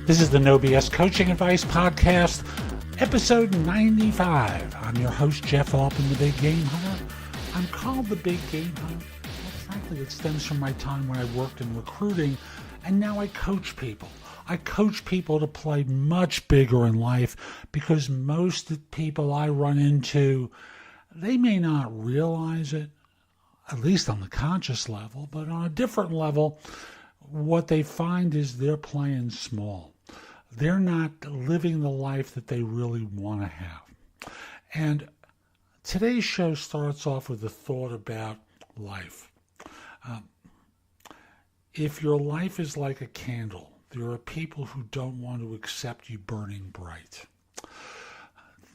This is the No BS Coaching Advice Podcast, episode 95. I'm your host, Jeff Altman, the Big Game Hunter. I'm called the Big Game Hunter. Well, frankly, it stems from my time when I worked in recruiting, and now I coach people. I coach people to play much bigger in life because most people I run into, they may not realize it, at least on the conscious level, but on a different level, what they find is they're playing small. They're not living the life that they really want to have. And today's show starts off with a thought about life. If your life is like a candle, there are people who don't want to accept you burning bright.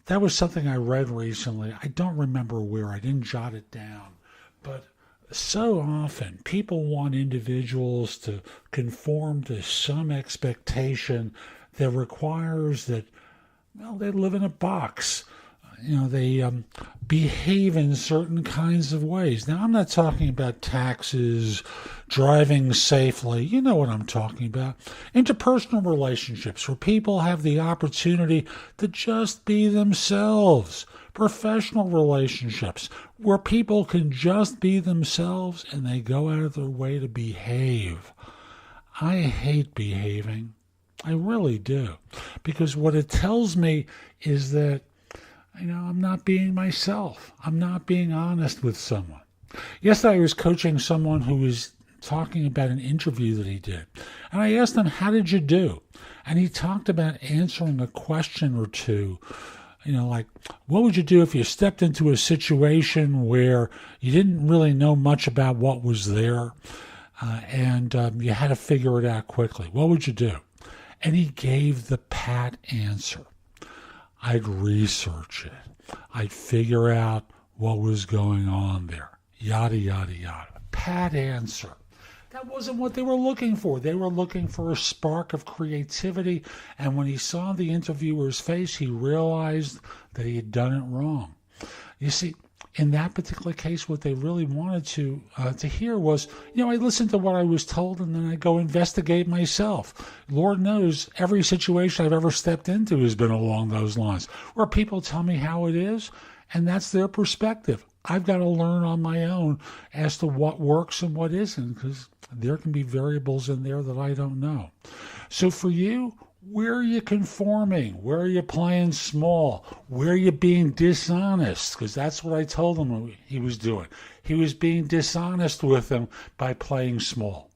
That was something I read recently. I don't remember where. I didn't jot it down. But so often, people want individuals to conform to some expectation that requires that, well, they live in a box. They behave in certain kinds of ways. Now, I'm not talking about taxes, driving safely. You know what I'm talking about. Interpersonal relationships where people have the opportunity to just be themselves. Professional relationships where people can just be themselves and they go out of their way to behave. I hate behaving. I really do. Because what it tells me is that, I'm not being myself. I'm not being honest with someone. Yesterday I was coaching someone who was talking about an interview that he did. And I asked him, how did you do? And he talked about answering a question or two. Like, what would you do if you stepped into a situation where you didn't really know much about what was there and you had to figure it out quickly? What would you do? And he gave the pat answer. I'd research it. I'd figure out what was going on there. Yada, yada, yada. Pat answer. That wasn't what they were looking for. They were looking for a spark of creativity. And when he saw the interviewer's face, he realized that he had done it wrong. You see, in that particular case, what they really wanted to hear was, I listened to what I was told and then I go investigate myself. Lord knows every situation I've ever stepped into has been along those lines, where people tell me how it is, and that's their perspective. I've got to learn on my own as to what works and what isn't, because there can be variables in there that I don't know. So for you, where are you conforming? Where are you playing small? Where are you being dishonest? Because that's what I told him he was doing. He was being dishonest with them by playing small.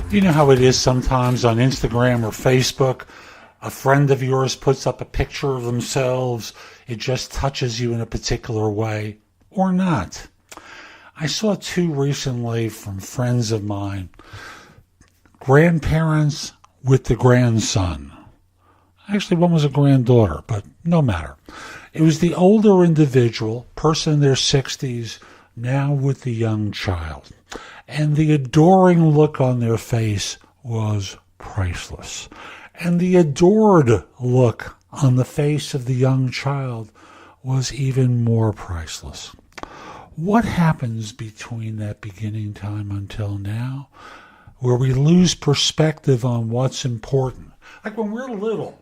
You know how it is sometimes on Instagram or Facebook. A friend of yours puts up a picture of themselves. It just touches you in a particular way, or not. I saw two recently from friends of mine. Grandparents with the grandson. Actually, one was a granddaughter, but no matter. It was the older individual, person in their 60s, now with the young child. And the adoring look on their face was priceless. And the adored look on the face of the young child was even more priceless. What happens between that beginning time until now, where we lose perspective on what's important? Like when we're little,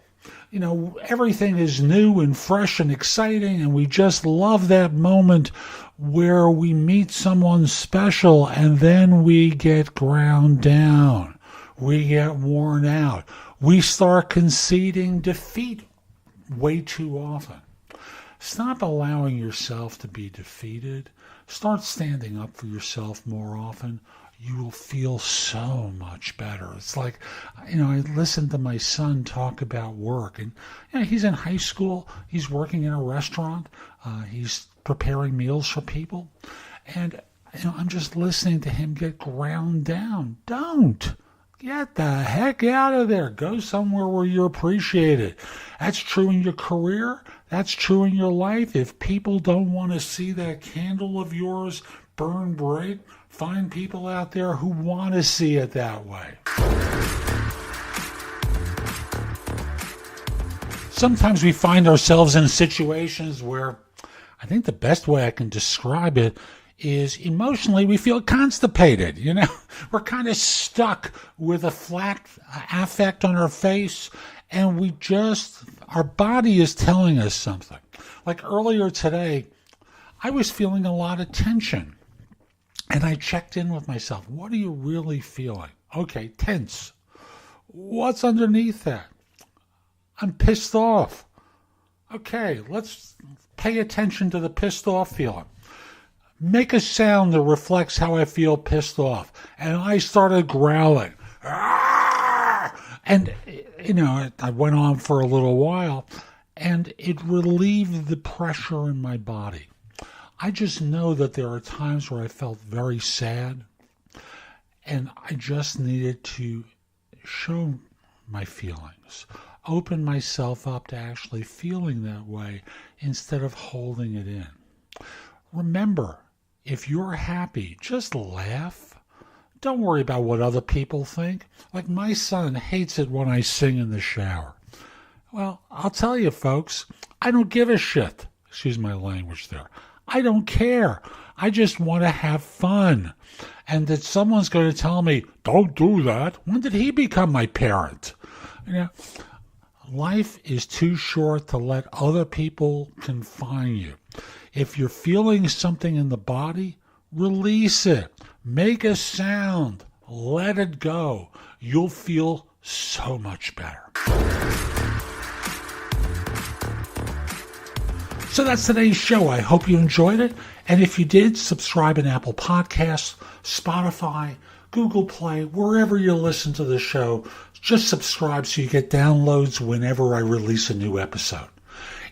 everything is new and fresh and exciting, and we just love that moment where we meet someone special and then we get ground down. We get worn out. We start conceding defeat way too often. Stop allowing yourself to be defeated. Start standing up for yourself more often. You will feel so much better. It's like, I listened to my son talk about work, and he's in high school. He's working in a restaurant. He's preparing meals for people. And, I'm just listening to him get ground down. Don't. Get the heck out of there. Go somewhere where you're appreciated. That's true in your career. That's true in your life. If people don't want to see that candle of yours burn bright, find people out there who want to see it that way. Sometimes we find ourselves in situations where I think the best way I can describe it is emotionally we feel constipated. We're kind of stuck with a flat affect on our face, and our body is telling us something. Like earlier today, I was feeling a lot of tension, and I checked in with myself. What are you really feeling? Okay, tense. What's underneath that? I'm pissed off. Okay, let's pay attention to the pissed off feeling. Make a sound that reflects how I feel pissed off. And I started growling. And, I went on for a little while, and it relieved the pressure in my body. I just know that there are times where I felt very sad, and I just needed to show my feelings, open myself up to actually feeling that way instead of holding it in. Remember, if you're happy, just laugh. Don't worry about what other people think. Like my son hates it when I sing in the shower. Well, I'll tell you, folks, I don't give a shit. Excuse my language there. I don't care. I just want to have fun. And that someone's going to tell me, don't do that. When did he become my parent? Life is too short to let other people confine you. If you're feeling something in the body, release it. Make a sound. Let it go. You'll feel so much better. So that's today's show. I hope you enjoyed it. And if you did, subscribe in Apple Podcasts, Spotify, Google Play, wherever you listen to the show. Just subscribe so you get downloads whenever I release a new episode.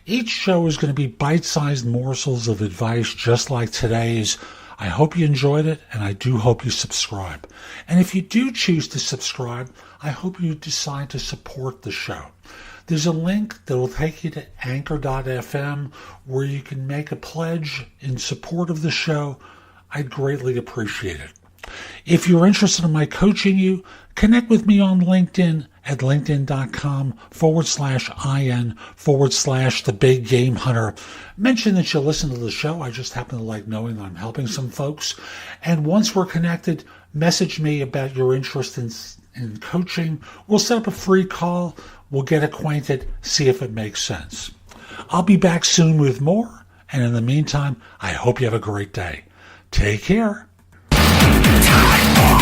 Each show is going to be bite-sized morsels of advice just like today's. I hope you enjoyed it, and I do hope you subscribe. And if you do choose to subscribe, I hope you decide to support the show. There's a link that will take you to anchor.fm where you can make a pledge in support of the show. I'd greatly appreciate it. If you're interested in my coaching you, connect with me on LinkedIn at linkedin.com/IN/The Big Game Hunter. Mention that you listen to the show. I just happen to like knowing that I'm helping some folks. And once we're connected, message me about your interest in coaching. We'll set up a free call. We'll get acquainted, see if it makes sense. I'll be back soon with more. And in the meantime, I hope you have a great day. Take care. Time for